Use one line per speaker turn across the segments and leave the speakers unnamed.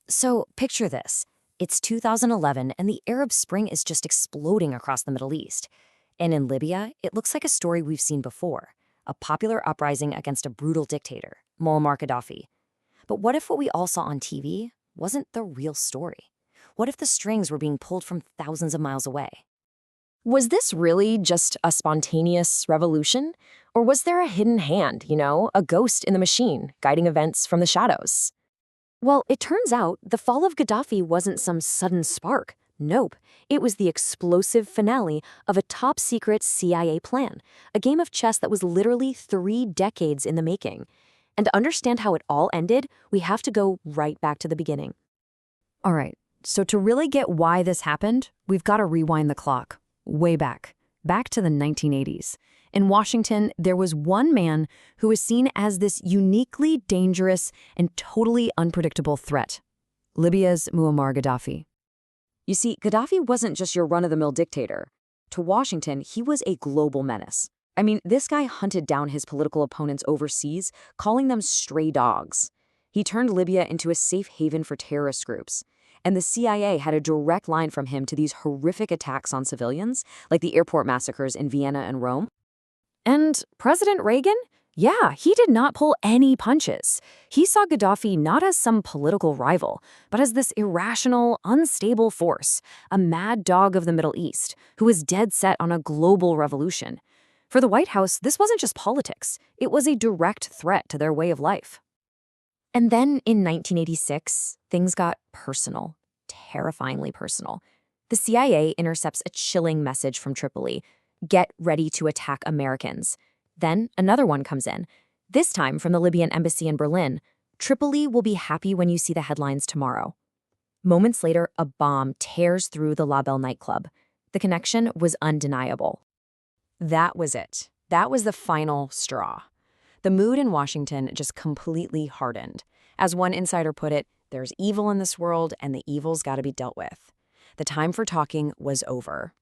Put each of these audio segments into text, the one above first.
So picture this. It's 2011 and the Arab Spring is just exploding across the Middle East. And in Libya, it looks like a story we've seen before, a popular uprising against a brutal dictator, Muammar Gaddafi. But what if what we all saw on TV wasn't the real story? What if the strings were being pulled from thousands of miles away? Was this really just a spontaneous revolution? Or was there a hidden hand, a ghost in the machine, guiding events from the shadows? Well, it turns out the fall of Gaddafi wasn't some sudden spark. Nope. It was the explosive finale of a top-secret CIA plan, a game of chess that was literally 3 decades in the making. And to understand how it all ended, we have to go right back to the beginning. All right, so to really get why this happened, we've got to rewind the clock. Way back to the 1980s. In Washington, there was one man who was seen as this uniquely dangerous and totally unpredictable threat. Libya's Muammar Gaddafi. You see, Gaddafi wasn't just your run-of-the-mill dictator. To Washington, he was a global menace. I mean, this guy hunted down his political opponents overseas, calling them stray dogs. He turned Libya into a safe haven for terrorist groups. And the CIA had a direct line from him to these horrific attacks on civilians, like the airport massacres in Vienna and Rome. And President Reagan? Yeah, he did not pull any punches. He saw Gaddafi not as some political rival, but as this irrational, unstable force, a mad dog of the Middle East, who was dead set on a global revolution. For the White House, this wasn't just politics. It was a direct threat to their way of life. And then in 1986, things got personal, terrifyingly personal. The CIA intercepts a chilling message from Tripoli: get ready to attack Americans. Then another one comes in, this time from the Libyan embassy in Berlin: Tripoli will be happy when you see the headlines tomorrow. Moments later, a bomb tears through the La Belle nightclub. The connection was undeniable. That was it. That was the final straw. The mood in Washington just completely hardened. As one insider put it, there's evil in this world and the evil's got to be dealt with. The time for talking was over.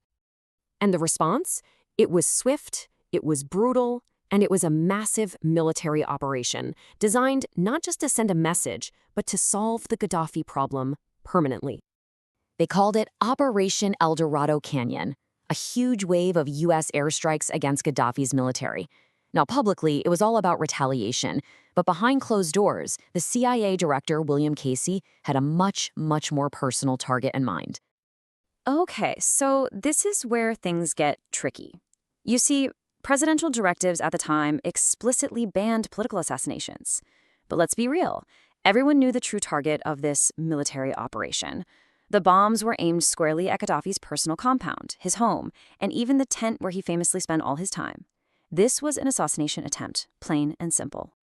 And the response? It was swift, it was brutal, and it was a massive military operation designed not just to send a message, but to solve the Gaddafi problem permanently. They called it Operation Dorado Canyon, a huge wave of U.S. airstrikes against Gaddafi's military. Now, publicly, it was all about retaliation, but behind closed doors, the CIA director, William Casey, had a much, much more personal target in mind. Okay, so this is where things get tricky. You see, presidential directives at the time explicitly banned political assassinations. But let's be real, everyone knew the true target of this military operation. The bombs were aimed squarely at Gaddafi's personal compound, his home, and even the tent where he famously spent all his time. This was an assassination attempt, plain and simple.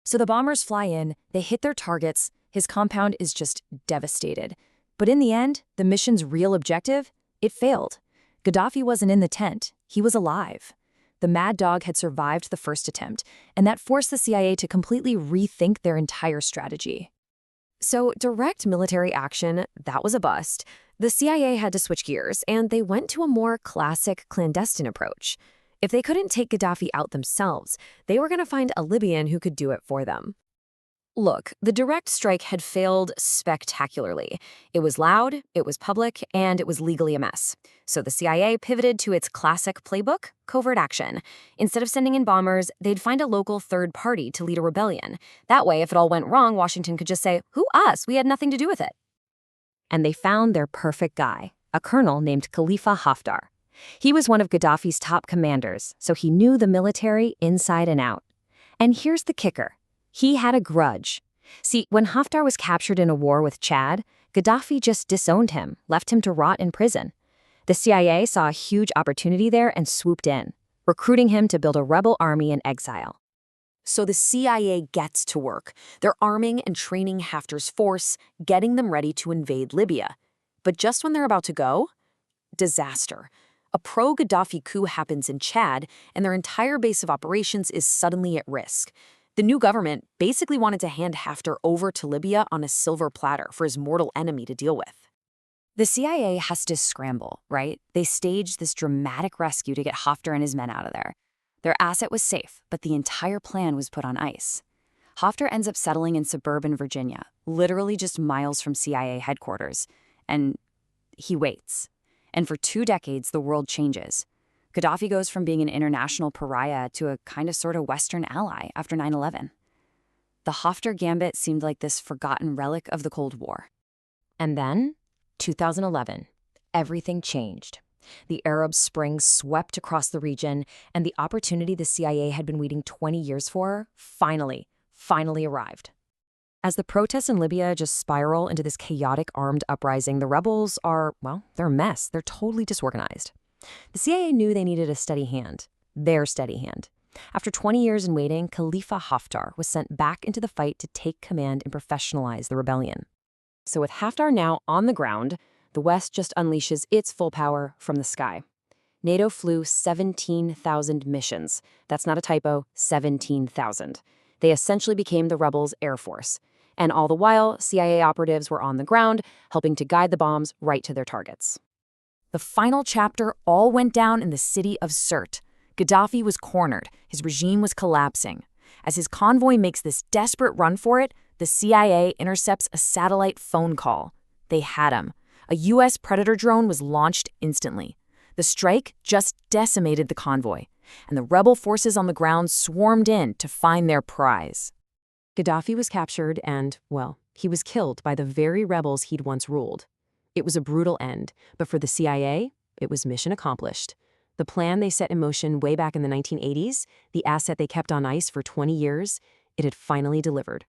So the bombers fly in, they hit their targets, his compound is just devastated. But in the end, the mission's real objective, it failed. Gaddafi wasn't in the tent, he was alive. The mad dog had survived the first attempt, and that forced the CIA to completely rethink their entire strategy. So direct military action, that was a bust. The CIA had to switch gears, and they went to a more classic clandestine approach. If they couldn't take Gaddafi out themselves, they were going to find a Libyan who could do it for them. Look, the direct strike had failed spectacularly. It was loud, it was public, and it was legally a mess. So the CIA pivoted to its classic playbook, covert action. Instead of sending in bombers, they'd find a local third party to lead a rebellion. That way, if it all went wrong, Washington could just say, "Who us? We had nothing to do with it." And they found their perfect guy, a colonel named Khalifa Haftar. He was one of Gaddafi's top commanders, so he knew the military inside and out. And here's the kicker. He had a grudge. See, when Haftar was captured in a war with Chad, Gaddafi just disowned him, left him to rot in prison. The CIA saw a huge opportunity there and swooped in, recruiting him to build a rebel army in exile. So the CIA gets to work. They're arming and training Haftar's force, getting them ready to invade Libya. But just when they're about to go, disaster. A pro-Gaddafi coup happens in Chad, and their entire base of operations is suddenly at risk. The new government basically wanted to hand Haftar over to Libya on a silver platter for his mortal enemy to deal with. The CIA has to scramble, right? They staged this dramatic rescue to get Haftar and his men out of there. Their asset was safe, but the entire plan was put on ice.
Haftar ends up settling in suburban Virginia, literally just miles from CIA headquarters. And he waits. And for 2 decades, the world changes. Gaddafi goes from being an international pariah to a kind of sort of Western ally after 9/11. The Haftar gambit seemed like this forgotten relic of the Cold War.
And then, 2011, everything changed. The Arab Spring swept across the region, and the opportunity the CIA had been waiting 20 years for finally arrived. As the protests in Libya just spiral into this chaotic armed uprising, the rebels are, well, they're a mess. They're totally disorganized. The CIA knew they needed a steady hand, their steady hand. After 20 years in waiting, Khalifa Haftar was sent back into the fight to take command and professionalize the rebellion. So with Haftar now on the ground, the West just unleashes its full power from the sky. NATO flew 17,000 missions. That's not a typo, 17,000. They essentially became the rebels' air force. And all the while, CIA operatives were on the ground, helping to guide the bombs right to their targets. The final chapter all went down in the city of Sirte. Gaddafi was cornered. His regime was collapsing. As his convoy makes this desperate run for it, the CIA intercepts a satellite phone call. They had him. A U.S. Predator drone was launched instantly. The strike just decimated the convoy, and the rebel forces on the ground swarmed in to find their prize. Gaddafi was captured and, well, he was killed by the very rebels he'd once ruled. It was a brutal end, but for the CIA, it was mission accomplished. The plan they set in motion way back in the 1980s, the asset they kept on ice for 20 years, it had finally delivered.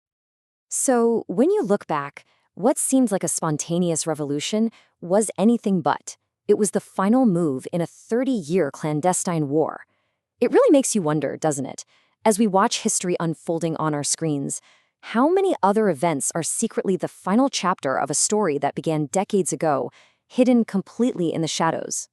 So, when you look back, what seemed like a spontaneous revolution was anything but. It was the final move in a 30-year clandestine war. It really makes you wonder, doesn't it? As we watch history unfolding on our screens, how many other events are secretly the final chapter of a story that began decades ago, hidden completely in the shadows?